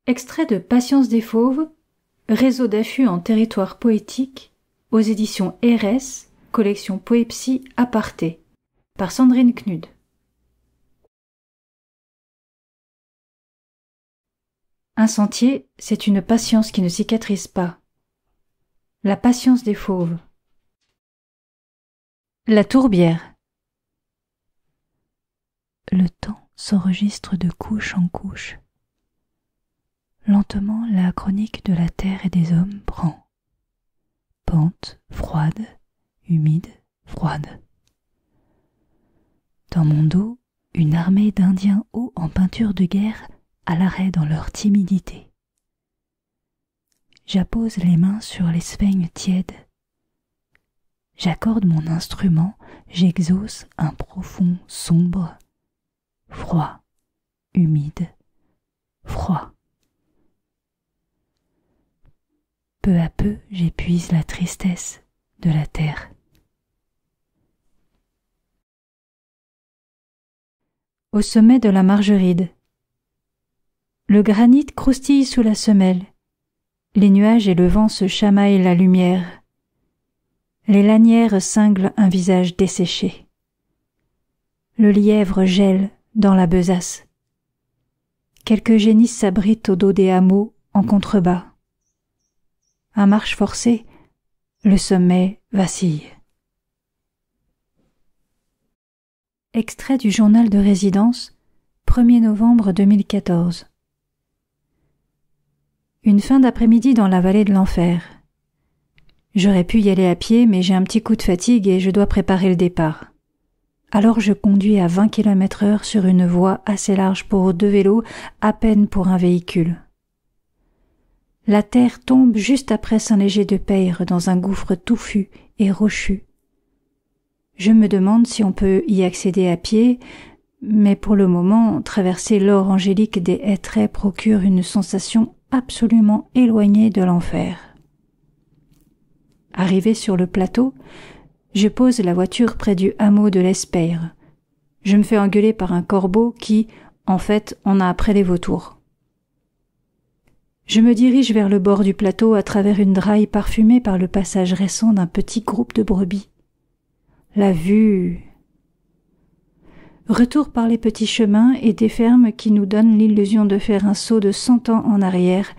Extrait de Patience des Fauves, réseau d'affûts en territoire poétique, aux éditions RS, collection Poépsie Aparté, par Sandrine Knud. Un sentier, c'est une patience qui ne cicatrise pas. La patience des fauves. La tourbière. Le temps s'enregistre de couche en couche. Lentement, la chronique de la terre et des hommes prend. Pente, froide, humide, froide. Dans mon dos, une armée d'Indiens hauts en peinture de guerre à l'arrêt dans leur timidité. J'appose les mains sur les sphènes tièdes. J'accorde mon instrument, j'exauce un profond sombre, froid, humide, froid. Peu à peu, j'épuise la tristesse de la terre. Au sommet de la Margeride. Le granit croustille sous la semelle. Les nuages et le vent se chamaillent la lumière. Les lanières cinglent un visage desséché. Le lièvre gèle dans la besace. Quelques génisses s'abritent au dos des hameaux en contrebas. À marche forcée, le sommet vacille. Extrait du journal de résidence, 1er novembre 2014. Une fin d'après-midi dans la vallée de l'Enfer. J'aurais pu y aller à pied, mais j'ai un petit coup de fatigue et je dois préparer le départ. Alors je conduis à 20 km/h sur une voie assez large pour 2 vélos, à peine pour un véhicule. La terre tombe juste après Saint-Léger-de-Peyre dans un gouffre touffu et rochu. Je me demande si on peut y accéder à pied, mais pour le moment, traverser l'or angélique des hêtraies procure une sensation absolument éloignée de l'enfer. Arrivé sur le plateau, je pose la voiture près du hameau de l'Espeyre. Je me fais engueuler par un corbeau qui, en fait, en a après les vautours. Je me dirige vers le bord du plateau à travers une draille parfumée par le passage récent d'un petit groupe de brebis. La vue... Retour par les petits chemins et des fermes qui nous donnent l'illusion de faire un saut de 100 ans en arrière.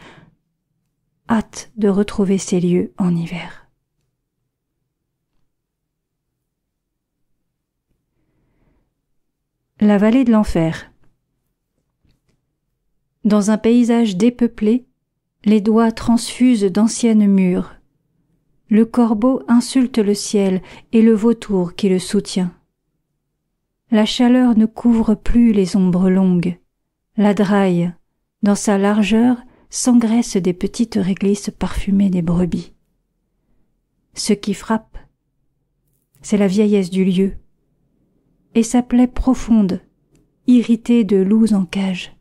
Hâte de retrouver ces lieux en hiver. La vallée de l'Enfer. Dans un paysage dépeuplé, les doigts transfusent d'anciennes murs. Le corbeau insulte le ciel et le vautour qui le soutient. La chaleur ne couvre plus les ombres longues. La draille, dans sa largeur, s'engraisse des petites réglisses parfumées des brebis. Ce qui frappe, c'est la vieillesse du lieu, et sa plaie profonde, irritée de loups en cage.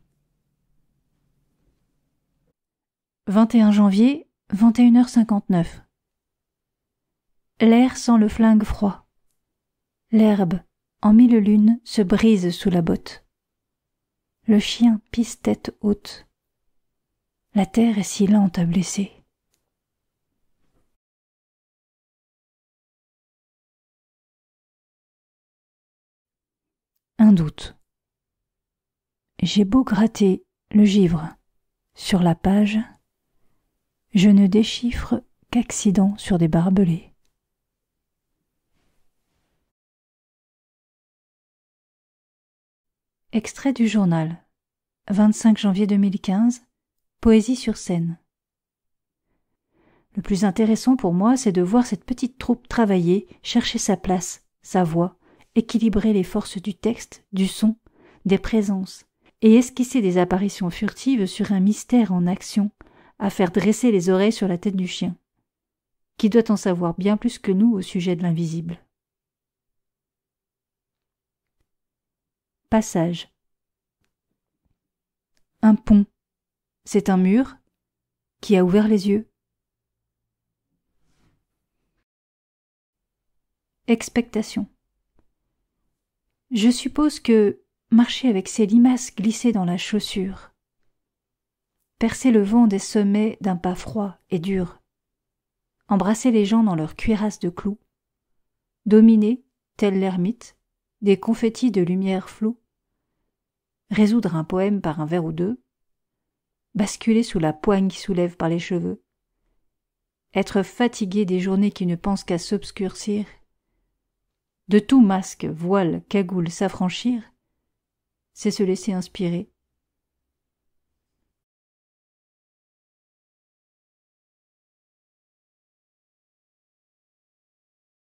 21 janvier, 21h59. L'air sent le flingue froid. L'herbe, en 1000 lunes, se brise sous la botte. Le chien pisse tête haute. La terre est si lente à blesser. Un doute. J'ai beau gratter le givre sur la page, je ne déchiffre qu'accident sur des barbelés. Extrait du journal, 25 janvier 2015, Poésie sur scène. Le plus intéressant pour moi, c'est de voir cette petite troupe travailler, chercher sa place, sa voix, équilibrer les forces du texte, du son, des présences, et esquisser des apparitions furtives sur un mystère en action, à faire dresser les oreilles sur la tête du chien, qui doit en savoir bien plus que nous au sujet de l'invisible. Passage. Un pont, c'est un mur qui a ouvert les yeux. Expectation. Je suppose que marcher avec ses limaces glissées dans la chaussure, percer le vent des sommets d'un pas froid et dur, embrasser les gens dans leurs cuirasses de clous, dominer, tel l'ermite, des confettis de lumière floue, résoudre un poème par un vers ou deux, basculer sous la poigne qui soulève par les cheveux, être fatigué des journées qui ne pensent qu'à s'obscurcir, de tout masque, voile, cagoule s'affranchir, c'est se laisser inspirer,